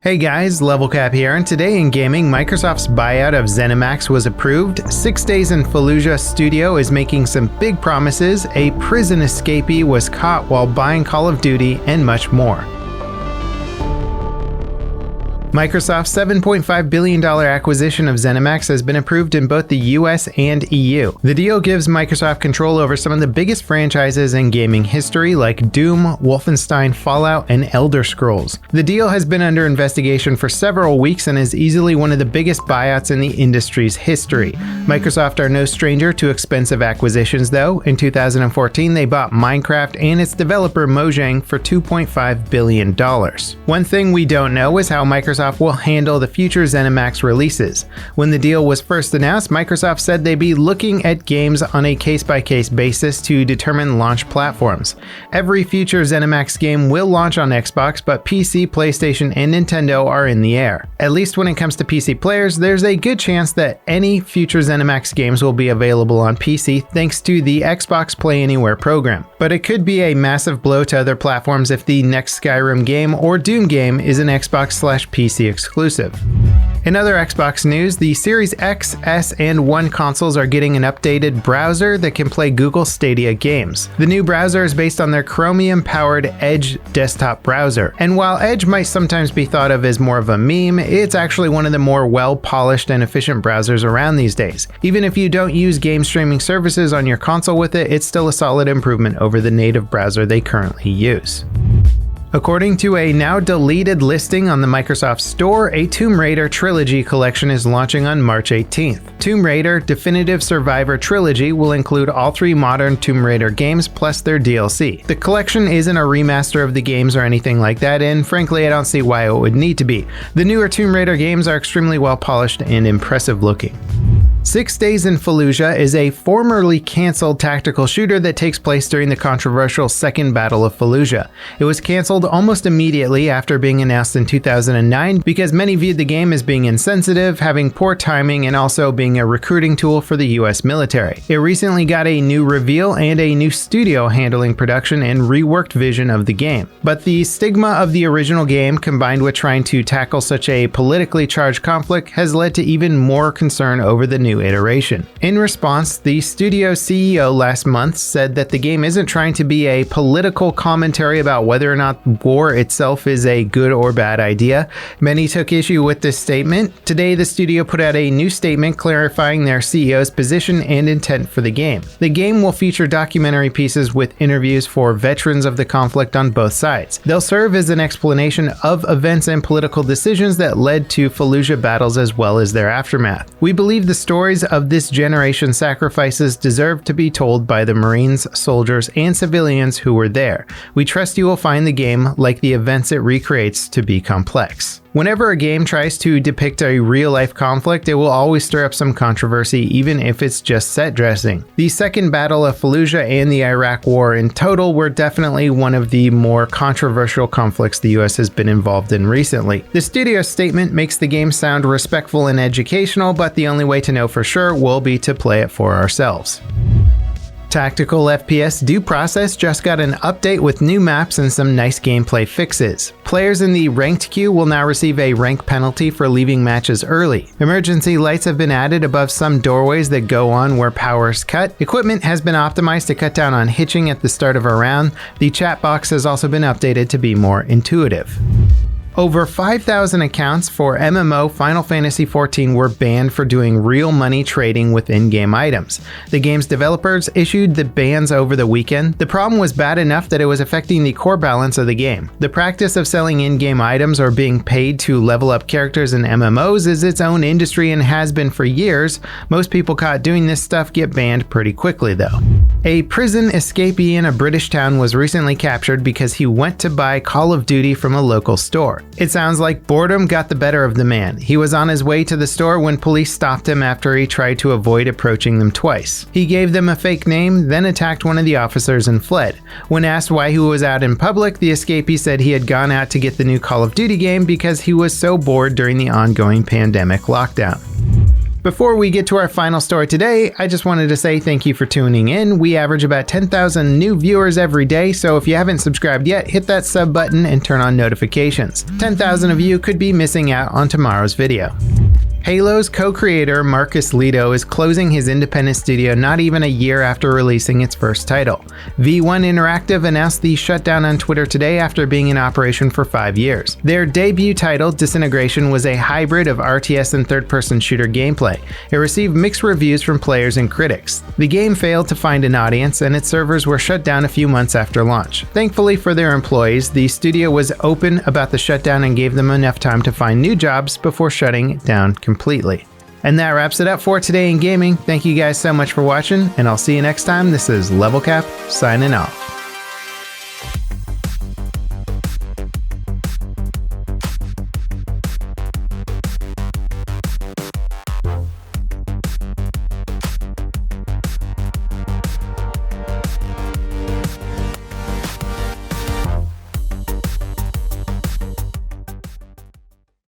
Hey guys, LevelCap here, and today in gaming, Microsoft's buyout of Zenimax was approved, 6 Days in Fallujah studio is making some big promises, a prison escapee was caught while buying Call of Duty, and much more. Microsoft's $7.5 billion acquisition of Zenimax has been approved in both the US and EU. The deal gives Microsoft control over some of the biggest franchises in gaming history like Doom, Wolfenstein, Fallout, and Elder Scrolls. The deal has been under investigation for several weeks and is easily one of the biggest buyouts in the industry's history. Microsoft are no stranger to expensive acquisitions though. In 2014, they bought Minecraft and its developer Mojang for $2.5 billion. One thing we don't know is how Microsoft will handle the future Zenimax releases. When the deal was first announced, Microsoft said they'd be looking at games on a case-by-case basis to determine launch platforms. Every future Zenimax game will launch on Xbox, but PC, PlayStation, and Nintendo are in the air. At least when it comes to PC players, there's a good chance that any future Zenimax games will be available on PC thanks to the Xbox Play Anywhere program. But it could be a massive blow to other platforms if the next Skyrim game or Doom game is an Xbox/PC exclusive. In other Xbox news, the Series X, S, and One consoles are getting an updated browser that can play Google Stadia games. The new browser is based on their Chromium-powered Edge desktop browser, and while Edge might sometimes be thought of as more of a meme, it's actually one of the more well-polished and efficient browsers around these days. Even if you don't use game streaming services on your console with it, it's still a solid improvement over the native browser they currently use. According to a now deleted listing on the Microsoft Store, a Tomb Raider Trilogy collection is launching on March 18th. Tomb Raider Definitive Survivor Trilogy will include all 3 modern Tomb Raider games plus their DLC. The collection isn't a remaster of the games or anything like that, and frankly I don't see why it would need to be. The newer Tomb Raider games are extremely well polished and impressive looking. 6 Days in Fallujah is a formerly cancelled tactical shooter that takes place during the controversial Second Battle of Fallujah. It was cancelled almost immediately after being announced in 2009 because many viewed the game as being insensitive, having poor timing, and also being a recruiting tool for the US military. It recently got a new reveal and a new studio handling production and reworked vision of the game. But the stigma of the original game combined with trying to tackle such a politically charged conflict has led to even more concern over the new iteration. In response, the studio CEO last month said that the game isn't trying to be a political commentary about whether or not war itself is a good or bad idea. Many took issue with this statement. Today, the studio put out a new statement clarifying their CEO's position and intent for the game. The game will feature documentary pieces with interviews for veterans of the conflict on both sides. They'll serve as an explanation of events and political decisions that led to Fallujah battles as well as their aftermath. We believe the stories of this generation's sacrifices deserve to be told by the Marines, soldiers, and civilians who were there. We trust you will find the game, like the events it recreates, to be complex. Whenever a game tries to depict a real-life conflict, it will always stir up some controversy, even if it's just set dressing. The Second Battle of Fallujah and the Iraq War in total were definitely one of the more controversial conflicts the US has been involved in recently. The studio's statement makes the game sound respectful and educational, but the only way to know for sure will be to play it for ourselves. Tactical FPS Due Process just got an update with new maps and some nice gameplay fixes. Players in the ranked queue will now receive a rank penalty for leaving matches early. Emergency lights have been added above some doorways that go on where power is cut. Equipment has been optimized to cut down on hitching at the start of a round. The chat box has also been updated to be more intuitive. Over 5,000 accounts for MMO Final Fantasy XIV were banned for doing real money trading with in-game items. The game's developers issued the bans over the weekend. The problem was bad enough that it was affecting the core balance of the game. The practice of selling in-game items or being paid to level up characters in MMOs is its own industry and has been for years. Most people caught doing this stuff get banned pretty quickly though. A prison escapee in a British town was recently captured because he went to buy Call of Duty from a local store. It sounds like boredom got the better of the man. He was on his way to the store when police stopped him after he tried to avoid approaching them twice. He gave them a fake name, then attacked one of the officers and fled. When asked why he was out in public, the escapee said he had gone out to get the new Call of Duty game because he was so bored during the ongoing pandemic lockdown. Before we get to our final story today, I just wanted to say thank you for tuning in. We average about 10,000 new viewers every day, so if you haven't subscribed yet, hit that sub button and turn on notifications. 10,000 of you could be missing out on tomorrow's video. Halo's co-creator Marcus Lito is closing his independent studio not even a year after releasing its first title. V1 Interactive announced the shutdown on Twitter today after being in operation for 5 years. Their debut title, Disintegration, was a hybrid of RTS and third-person shooter gameplay. It received mixed reviews from players and critics. The game failed to find an audience, and its servers were shut down a few months after launch. Thankfully for their employees, the studio was open about the shutdown and gave them enough time to find new jobs before shutting it down completely. And that wraps it up for today in gaming. Thank you guys so much for watching, and I'll see you next time. This is LevelCap signing off.